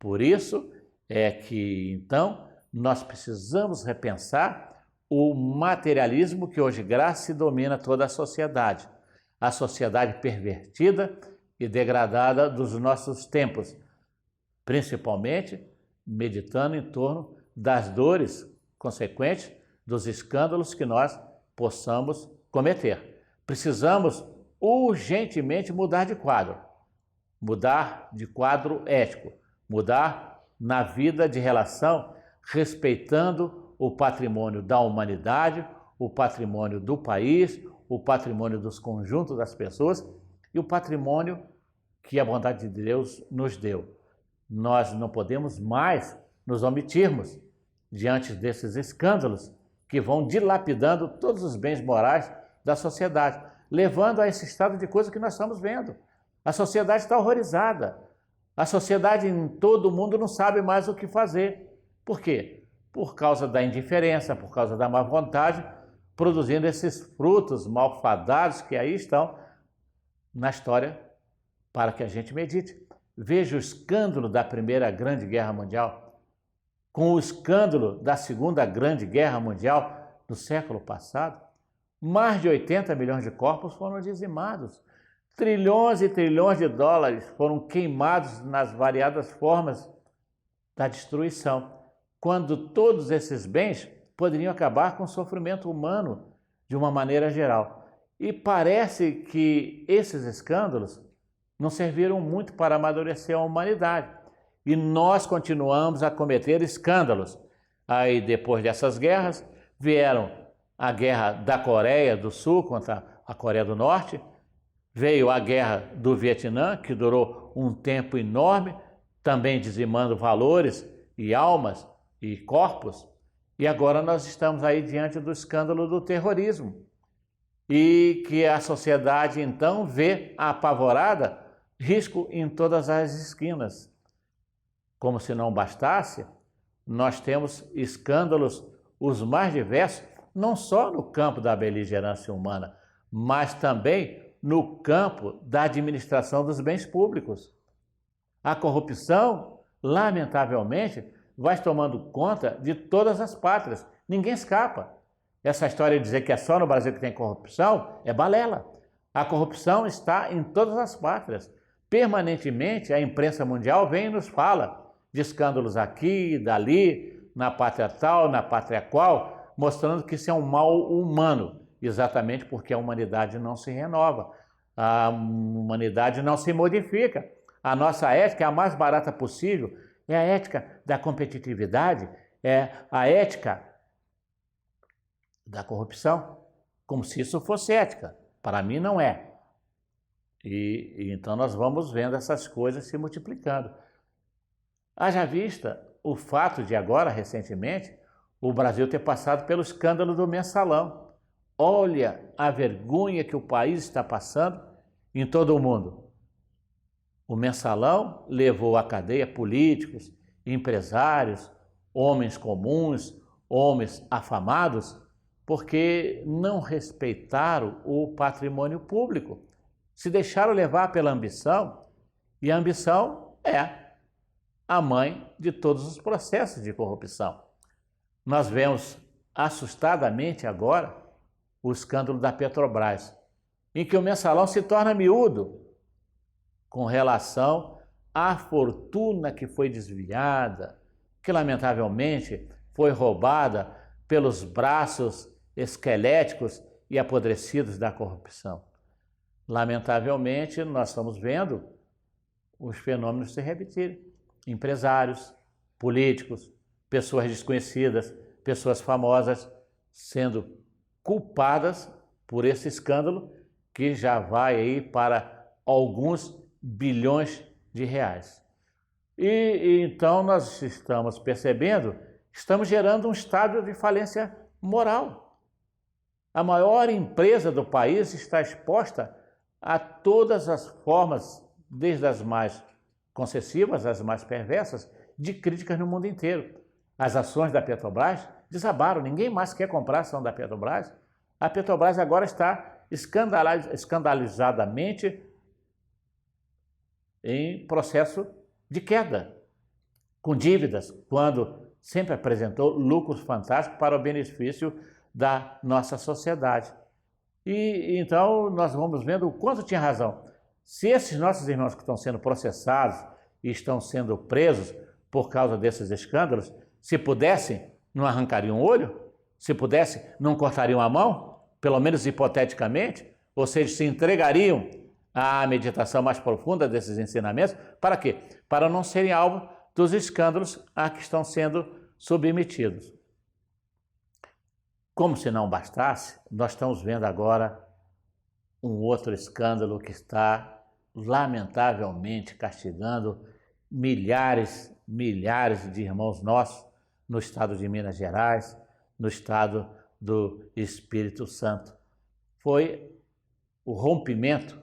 [SPEAKER 7] Por isso é que, então, nós precisamos repensar o materialismo que hoje graça e domina toda a sociedade pervertida e degradada dos nossos tempos, principalmente meditando em torno das dores consequentes dos escândalos que nós possamos cometer. Precisamos urgentemente mudar de quadro ético, mudar na vida de relação, respeitando o patrimônio da humanidade, o patrimônio do país, o patrimônio dos conjuntos das pessoas e o patrimônio que a bondade de Deus nos deu. Nós não podemos mais nos omitirmos diante desses escândalos que vão dilapidando todos os bens morais da sociedade, levando a esse estado de coisa que nós estamos vendo. A sociedade está horrorizada. A sociedade em todo o mundo não sabe mais o que fazer. Por quê? Por causa da indiferença, por causa da má vontade, produzindo esses frutos malfadados que aí estão na história para que a gente medite. Veja o escândalo da Primeira Grande Guerra Mundial com o escândalo da Segunda Grande Guerra Mundial do século passado. Mais de 80 milhões de corpos foram dizimados. Trilhões e trilhões de dólares foram queimados nas variadas formas da destruição, quando todos esses bens poderiam acabar com o sofrimento humano de uma maneira geral. E parece que esses escândalos não serviram muito para amadurecer a humanidade. E nós continuamos a cometer escândalos. Aí, depois dessas guerras, vieram a guerra da Coreia do Sul contra a Coreia do Norte, veio a guerra do Vietnã, que durou um tempo enorme, também dizimando valores e almas e corpos. E agora nós estamos aí diante do escândalo do terrorismo. E que a sociedade, então, vê apavorada risco em todas as esquinas. Como se não bastasse, nós temos escândalos os mais diversos, não só no campo da beligerância humana, mas também no campo da administração dos bens públicos. A corrupção, lamentavelmente, vai tomando conta de todas as pátrias. Ninguém escapa. Essa história de dizer que é só no Brasil que tem corrupção é balela. A corrupção está em todas as pátrias. Permanentemente, a imprensa mundial vem e nos fala de escândalos aqui e dali, na pátria tal, na pátria qual, mostrando que isso é um mal humano, exatamente porque a humanidade não se renova, a humanidade não se modifica. A nossa ética é a mais barata possível, é a ética da competitividade, é a ética da corrupção, como se isso fosse ética. Para mim não é. E então nós vamos vendo essas coisas se multiplicando. Haja vista o fato de agora, recentemente, o Brasil ter passado pelo escândalo do mensalão. Olha a vergonha que o país está passando em todo o mundo. O mensalão levou à cadeia políticos, empresários, homens comuns, homens afamados, porque não respeitaram o patrimônio público. Se deixaram levar pela ambição, e a ambição é a mãe de todos os processos de corrupção. Nós vemos assustadamente agora o escândalo da Petrobras, em que o mensalão se torna miúdo com relação à fortuna que foi desviada, que lamentavelmente foi roubada pelos braços esqueléticos e apodrecidos da corrupção. Lamentavelmente, nós estamos vendo os fenômenos se repetirem. Empresários, políticos, pessoas desconhecidas, pessoas famosas sendo culpadas por esse escândalo que já vai aí para alguns bilhões de reais. E então nós estamos percebendo, estamos gerando um estado de falência moral. A maior empresa do país está exposta a todas as formas, desde as mais concessivas, as mais perversas, de críticas no mundo inteiro. As ações da Petrobras desabaram, ninguém mais quer comprar a ação da Petrobras. A Petrobras agora está escandalizadamente em processo de queda, com dívidas, quando sempre apresentou lucros fantásticos para o benefício da nossa sociedade. E então nós vamos vendo o quanto tinha razão. Se esses nossos irmãos que estão sendo processados e estão sendo presos por causa desses escândalos, se pudessem, não arrancariam um olho? Se pudessem, não cortariam a mão? Pelo menos hipoteticamente? Ou seja, se entregariam à meditação mais profunda desses ensinamentos? Para quê? Para não serem alvo dos escândalos a que estão sendo submetidos. Como se não bastasse, nós estamos vendo agora um outro escândalo que está lamentavelmente castigando milhares de irmãos nossos no estado de Minas Gerais, no estado do Espírito Santo. Foi o rompimento,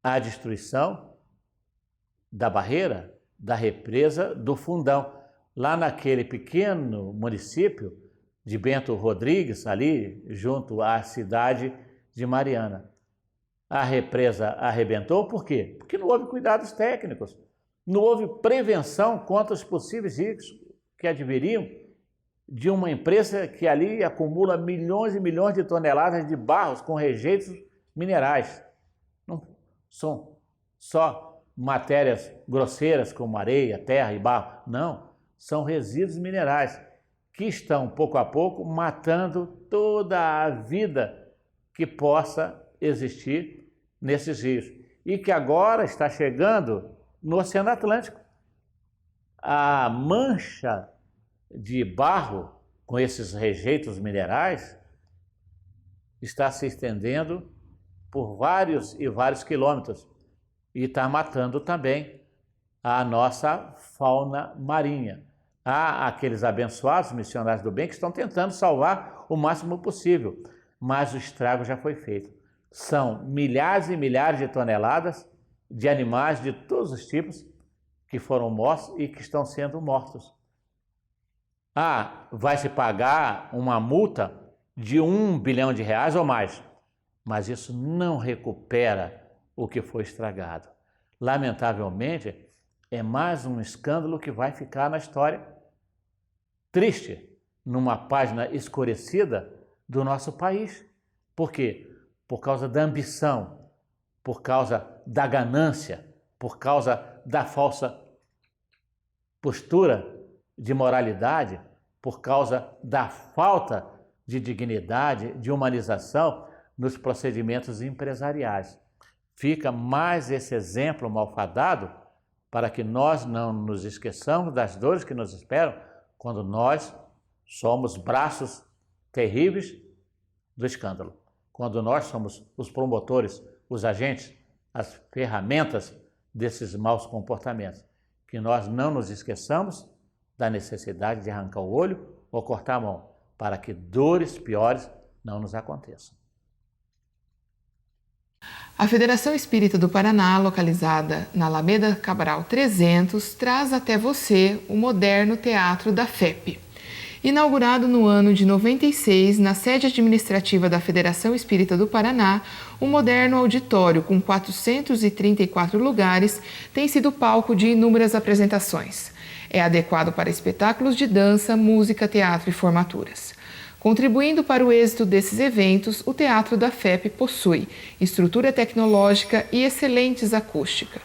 [SPEAKER 7] a destruição da barreira, da represa do Fundão, lá naquele pequeno município de Bento Rodrigues, ali junto à cidade de Mariana. A represa arrebentou, por quê? Porque não houve cuidados técnicos, não houve prevenção contra os possíveis riscos que adviriam de uma empresa que ali acumula milhões e milhões de toneladas de barros com rejeitos minerais. Não são só matérias grosseiras como areia, terra e barro, não, são resíduos minerais que estão, pouco a pouco, matando toda a vida que possa existir nesses rios e que agora está chegando no Oceano Atlântico. A mancha de barro com esses rejeitos minerais está se estendendo por vários e vários quilômetros e está matando também a nossa fauna marinha. Há aqueles abençoados missionários do bem que estão tentando salvar o máximo possível, mas o estrago já foi feito. São milhares e milhares de toneladas de animais de todos os tipos que foram mortos e que estão sendo mortos. Vai se pagar uma multa de R$1 bilhão ou mais, mas isso não recupera o que foi estragado. Lamentavelmente, é mais um escândalo que vai ficar na história triste, numa página escurecida do nosso país. Por quê? Por causa da ambição, por causa da ganância, por causa da falsa postura de moralidade, por causa da falta de dignidade, de humanização nos procedimentos empresariais. Fica mais esse exemplo malfadado para que nós não nos esqueçamos das dores que nos esperam quando nós somos braços terríveis do escândalo. Quando nós somos os promotores, os agentes, as ferramentas desses maus comportamentos. Que nós não nos esqueçamos da necessidade de arrancar o olho ou cortar a mão, para que dores piores não nos aconteçam.
[SPEAKER 8] A Federação Espírita do Paraná, localizada na Alameda Cabral 300, traz até você o moderno Teatro da FEP. Inaugurado no ano de 96, na sede administrativa da Federação Espírita do Paraná, o moderno auditório com 434 lugares tem sido palco de inúmeras apresentações. É adequado para espetáculos de dança, música, teatro e formaturas. Contribuindo para o êxito desses eventos, o Teatro da FEP possui estrutura tecnológica e excelentes acústica.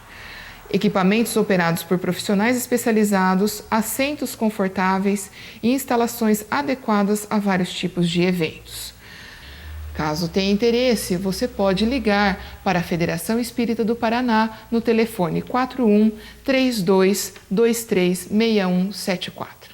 [SPEAKER 8] Equipamentos operados por profissionais especializados, assentos confortáveis e instalações adequadas a vários tipos de eventos. Caso tenha interesse, você pode ligar para a Federação Espírita do Paraná no telefone 41 3223 6174.